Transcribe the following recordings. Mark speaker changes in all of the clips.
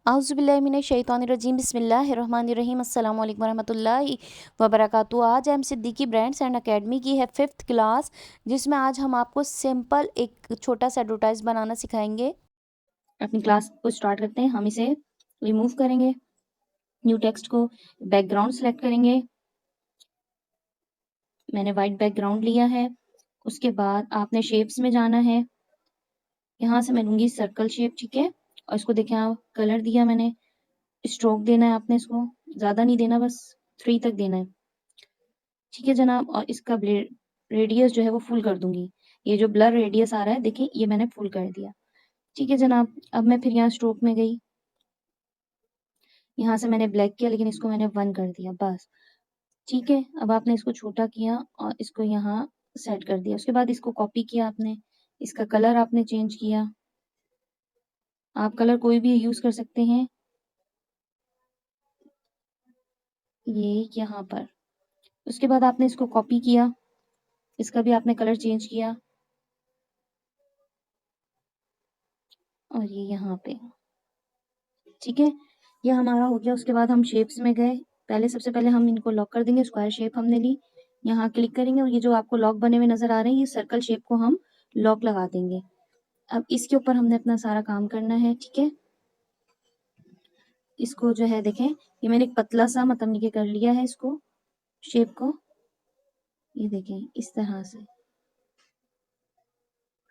Speaker 1: आउज़ुबिल्लाहिमिनश्शैतानिर्रजीम बिस्मिल्लाहिर्रहमानिर्रहीम अस्सलामु अलैकुम वरहमतुल्लाहि वबरकातुहू। आज M Siddiqui brands and academy की है 5th क्लास, जिसमें आज हम आपको सिंपल एक छोटा सा एडवर्टाइज बनाना सिखाएंगे। अपनी क्लास को स्टार्ट करते हैं। हम इसे रिमूव करेंगे, न्यू टेक्स्ट को, बैकग्राउंड सेलेक्ट करेंगे। मैंने वाइट बैकग्राउंड लिया है। उसके बाद आपने शेप्स में जाना है। यहाँ से मैं लूँगी सर्कल शेप, ठीक है। और इसको देखें आप, कलर दिया मैंने, स्ट्रोक देना है आपने, इसको ज़्यादा नहीं देना, बस 3 तक देना है, ठीक है जनाब। और इसका रेडियस जो है वो फुल कर दूंगी। ये जो ब्लर रेडियस आ रहा है देखिए, ये मैंने फुल कर दिया, ठीक है जनाब। अब मैं फिर यहाँ स्ट्रोक में गई, यहाँ से मैंने ब्लैक किया, लेकिन इसको मैंने 1 कर दिया बस, ठीक है। अब आपने इसको छोटा किया और इसको यहाँ सेट कर दिया। उसके बाद इसको कॉपी किया आपने, इसका कलर आपने चेंज किया। आप कलर कोई भी यूज कर सकते हैं, ये यहाँ पर। उसके बाद आपने इसको कॉपी किया, इसका भी आपने कलर चेंज किया, और ये यहाँ पे, ठीक है। ये हमारा हो गया। उसके बाद हम शेप्स में गए। पहले सबसे पहले हम इनको लॉक कर देंगे। स्क्वायर शेप हमने ली, यहाँ क्लिक करेंगे और ये जो आपको लॉक बने हुए नजर आ रहे हैं, ये सर्कल शेप को हम लॉक लगा देंगे। अब इसके ऊपर हमने अपना सारा काम करना है, ठीक है। इसको जो है देखें, ये मैंने एक पतला सा मतलब नीचे कर लिया है इसको, शेप को, ये देखें इस तरह से।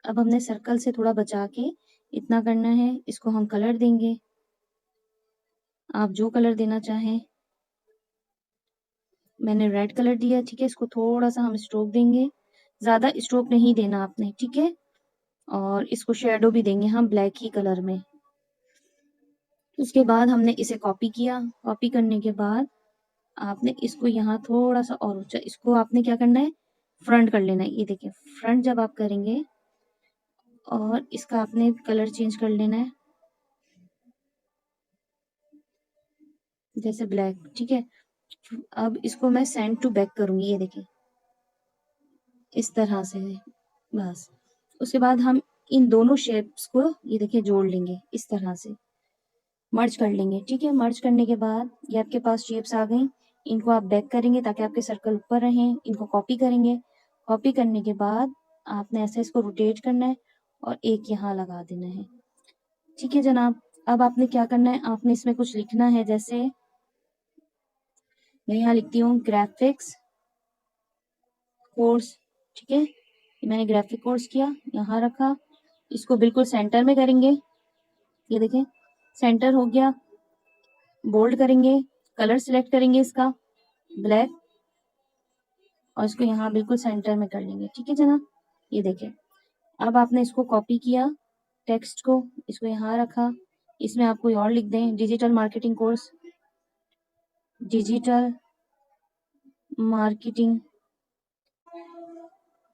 Speaker 1: अब हमने सर्कल से थोड़ा बचा के इतना करना है। इसको हम कलर देंगे, आप जो कलर देना चाहें। मैंने रेड कलर दिया, ठीक है। इसको थोड़ा सा हम स्ट्रोक देंगे, ज्यादा स्ट्रोक नहीं देना आपने, ठीक है। और इसको शेडो भी देंगे हम ब्लैक ही कलर में। उसके बाद हमने इसे कॉपी किया। कॉपी करने के बाद आपने इसको यहाँ थोड़ा सा और ऊंचा, इसको आपने क्या करना है, फ्रंट कर लेना है। ये देखिए, फ्रंट जब आप करेंगे और इसका आपने कलर चेंज कर लेना है, जैसे ब्लैक, ठीक है। अब इसको मैं सेंड टू बैक करूंगी, ये देखिए इस तरह से, बस। उसके बाद हम इन दोनों शेप्स को ये देखिए जोड़ लेंगे, इस तरह से मर्ज कर लेंगे, ठीक है। मर्ज करने के बाद ये आपके पास शेप्स आ गई। इनको आप बैक करेंगे ताकि आपके सर्कल ऊपर रहें। इनको कॉपी करेंगे। कॉपी करने के बाद आपने ऐसे इसको रोटेट करना है और एक यहाँ लगा देना है, ठीक है जनाब। अब आपने क्या करना है, आपने इसमें कुछ लिखना है, जैसे मैं यहाँ लिखती हूँ ग्राफिक्स कोर्स, ठीक है। मैंने ग्राफिक कोर्स किया, यहाँ रखा। इसको बिल्कुल सेंटर में करेंगे, ये देखें सेंटर हो गया। बोल्ड करेंगे, कलर सिलेक्ट करेंगे इसका ब्लैक, और इसको यहाँ बिल्कुल सेंटर में कर लेंगे, ठीक है जनाब। ये देखें, अब आपने इसको कॉपी किया टेक्स्ट को, इसको यहाँ रखा। इसमें आप कोई और लिख दें, digital marketing course, digital marketing,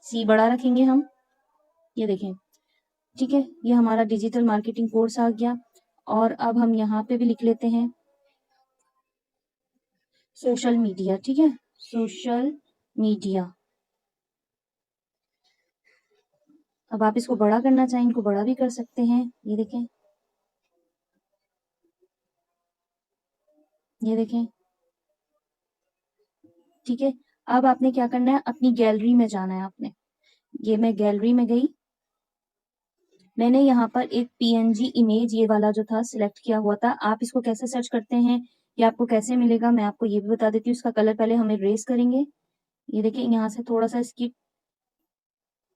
Speaker 1: C बड़ा रखेंगे हम, ये देखें, ठीक है। ये हमारा डिजिटल मार्केटिंग कोर्स आ गया। और अब हम यहाँ पे भी लिख लेते हैं सोशल मीडिया, ठीक है, सोशल मीडिया। अब आप इसको बड़ा करना चाहें, इनको बड़ा भी कर सकते हैं, ये देखें, ये देखें, ठीक है। अब आपने क्या करना है, अपनी गैलरी में जाना है आपने। ये मैं गैलरी में गई, मैंने यहाँ पर एक पीएनजी इमेज ये वाला जो था सिलेक्ट किया हुआ था। आप इसको कैसे सर्च करते हैं, ये आपको कैसे मिलेगा, मैं आपको ये भी बता देती हूँ। इसका कलर पहले हम इरेज करेंगे, ये देखिए यहाँ से थोड़ा सा इसकी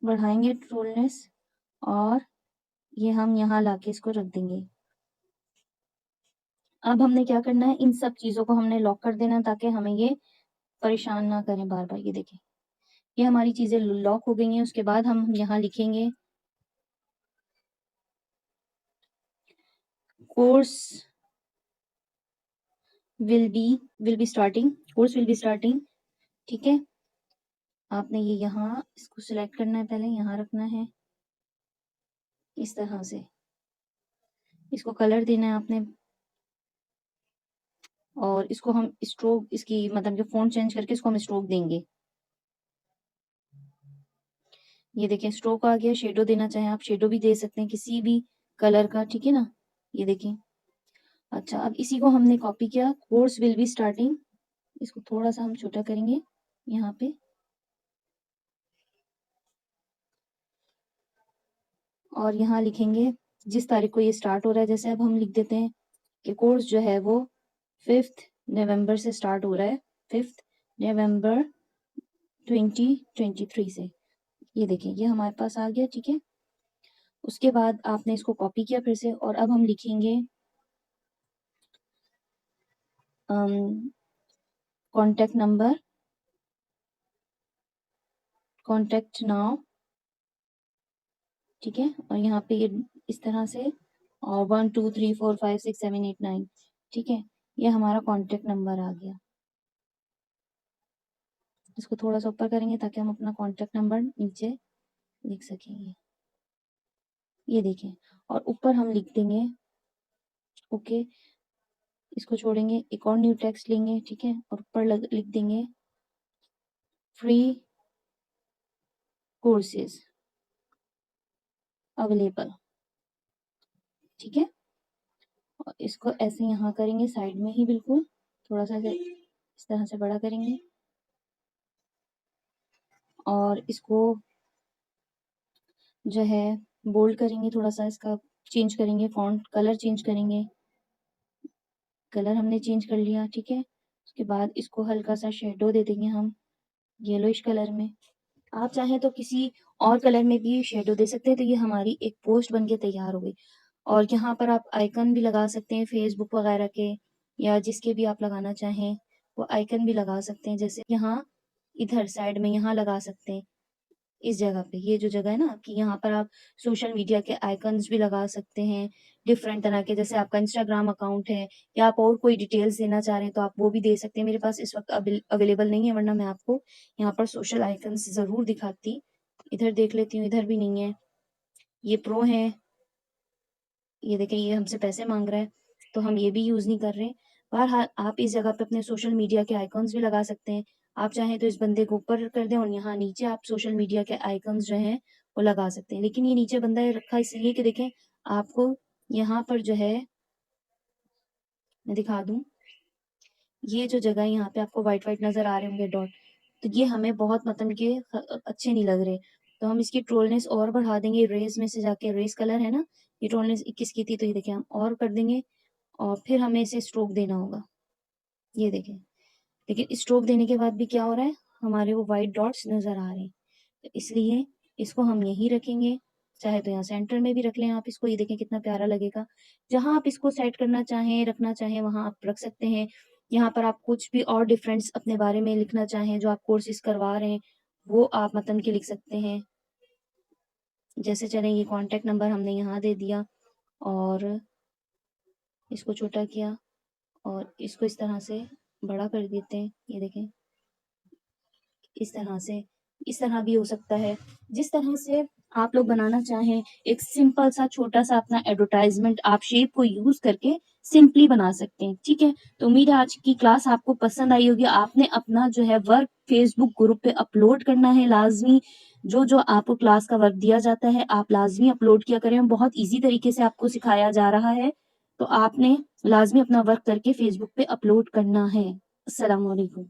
Speaker 1: बढ़ाएंगे ट्रूनेस, और ये हम यहाँ लाके इसको रख देंगे। अब हमने क्या करना है, इन सब चीजों को हमने लॉक कर देना ताकि हमें ये परेशान ना करें बार बार। ये देखिए, ये हमारी चीजें लॉक हो गई हैं। उसके बाद हम यहाँ लिखेंगे course will be starting, course will be starting, ठीक है। आपने ये यहाँ इसको सिलेक्ट करना है, पहले यहाँ रखना है इस तरह से। इसको कलर देना है आपने, और इसको हम स्ट्रोक, इसकी मतलब जो फॉन्ट चेंज करके इसको हम स्ट्रोक देंगे। ये देखिए स्ट्रोक आ गया। शेडो देना चाहें आप शेडो भी दे सकते हैं, किसी भी कलर का, ठीक है ना। ये देखें, अच्छा, अब इसी को हमने कॉपी किया, कोर्स विल बी स्टार्टिंग, इसको थोड़ा सा हम छोटा करेंगे यहाँ पे, और यहाँ लिखेंगे जिस तारीख को ये स्टार्ट हो रहा है। जैसे अब हम लिख देते हैं कि कोर्स जो है वो 5 नवंबर से स्टार्ट हो रहा है, 5 नवंबर 2023 से। ये देखें, ये हमारे पास आ गया, ठीक है। उसके बाद आपने इसको कॉपी किया फिर से, और अब हम लिखेंगे कॉन्टैक्ट नंबर, कॉन्टैक्ट नाउ, ठीक है। और यहाँ पे ये इस तरह से, और 1 2 3 4 5 6 7 8 9, ठीक है। ये हमारा कॉन्टैक्ट नंबर आ गया। इसको थोड़ा सा ऊपर करेंगे ताकि हम अपना कॉन्टैक्ट नंबर नीचे लिख सकेंगे। ये देखें, और ऊपर हम लिख देंगे ओके, इसको छोड़ेंगे, एक और न्यू टेक्स्ट लेंगे, ठीक है, और ऊपर लिख देंगे फ्री कोर्सेज अवेलेबल, ठीक है। और इसको ऐसे यहाँ करेंगे साइड में ही, बिल्कुल थोड़ा सा इस तरह से बड़ा करेंगे, और इसको जो है बोल्ड करेंगे, थोड़ा सा इसका चेंज करेंगे, फॉन्ट कलर चेंज करेंगे, कलर हमने चेंज कर लिया, ठीक है। उसके बाद इसको हल्का सा शेडो दे देंगे हम येलोइश कलर में। आप चाहें तो किसी और कलर में भी शेडो दे सकते हैं। तो ये हमारी एक पोस्ट बनके तैयार हो गई, और यहाँ पर आप आइकन भी लगा सकते हैं फेसबुक वगैरह के, या जिसके भी आप लगाना चाहें वो आइकन भी लगा सकते हैं। जैसे यहाँ इधर साइड में यहाँ लगा सकते हैं, इस जगह पे, ये जो जगह है ना कि यहाँ पर आप सोशल मीडिया के आइकन्स भी लगा सकते हैं डिफरेंट तरह के। जैसे आपका इंस्टाग्राम अकाउंट है, या आप और कोई डिटेल्स देना चाह रहे हैं तो आप वो भी दे सकते हैं। मेरे पास इस वक्त अवेलेबल नहीं है, वरना मैं आपको यहाँ पर सोशल आइकन्स जरूर दिखाती। इधर देख लेती हूँ, इधर भी नहीं है। ये प्रो है, ये देखें, ये हमसे पैसे मांग रहा है, तो हम ये भी यूज नहीं कर रहे। बहरहाल आप इस जगह पे अपने सोशल मीडिया के आइकॉन्स भी लगा सकते हैं। आप चाहें तो इस बंदे को ऊपर कर दें और यहाँ नीचे आप सोशल मीडिया के आइकॉन्स जो हैं वो लगा सकते हैं। लेकिन ये नीचे बंदा रखा इसलिए कि देखें, आपको यहाँ पर जो है मैं दिखा दूं, ये जो जगह यहाँ पे आपको व्हाइट व्हाइट नजर आ रहे होंगे डॉट, तो ये हमें बहुत मतलब के अच्छे नहीं लग रहे। तो हम इसकी ट्रोलनेस और बढ़ा देंगे, रेस में से जाके, रेस कलर है ना, ये ट्रोलनेस 21 की थी, तो ये देखिए हम और कर देंगे, और फिर हमें इसे स्ट्रोक देना होगा। ये देखें, लेकिन स्ट्रोक देने के बाद भी क्या हो रहा है, हमारे वो व्हाइट डॉट्स नजर आ रहे हैं। तो इसलिए इसको हम यहीं रखेंगे, चाहे तो यहाँ सेंटर में भी रख लें आप इसको। ये देखें कितना प्यारा लगेगा। जहां आप इसको सेट करना चाहें, रखना चाहें, वहां आप रख सकते हैं। यहाँ पर आप कुछ भी और डिफरेंस अपने बारे में लिखना चाहें, जो आप कोर्सेज करवा रहे हैं वो आप मतलब के लिख सकते हैं। जैसे चलें, ये कॉन्टेक्ट नंबर हमने यहाँ दे दिया, और इसको छोटा किया, और इसको इस तरह से बड़ा कर देते हैं। ये देखें, इस तरह से, इस तरह भी हो सकता है। जिस तरह से आप लोग बनाना चाहें, एक सिंपल सा छोटा सा अपना एडवर्टाइजमेंट आप शेप को यूज करके सिंपली बना सकते हैं, ठीक है। तो उम्मीद है आज की क्लास आपको पसंद आई होगी। आपने अपना जो है वर्क फेसबुक ग्रुप पे अपलोड करना है लाजमी। जो जो आपको क्लास का वर्क दिया जाता है आप लाजमी अपलोड किया करें। बहुत इजी तरीके से आपको सिखाया जा रहा है, तो आपने लाजमी अपना वर्क करके फेसबुक पे अपलोड करना है। अस्सलाम वालेकुम।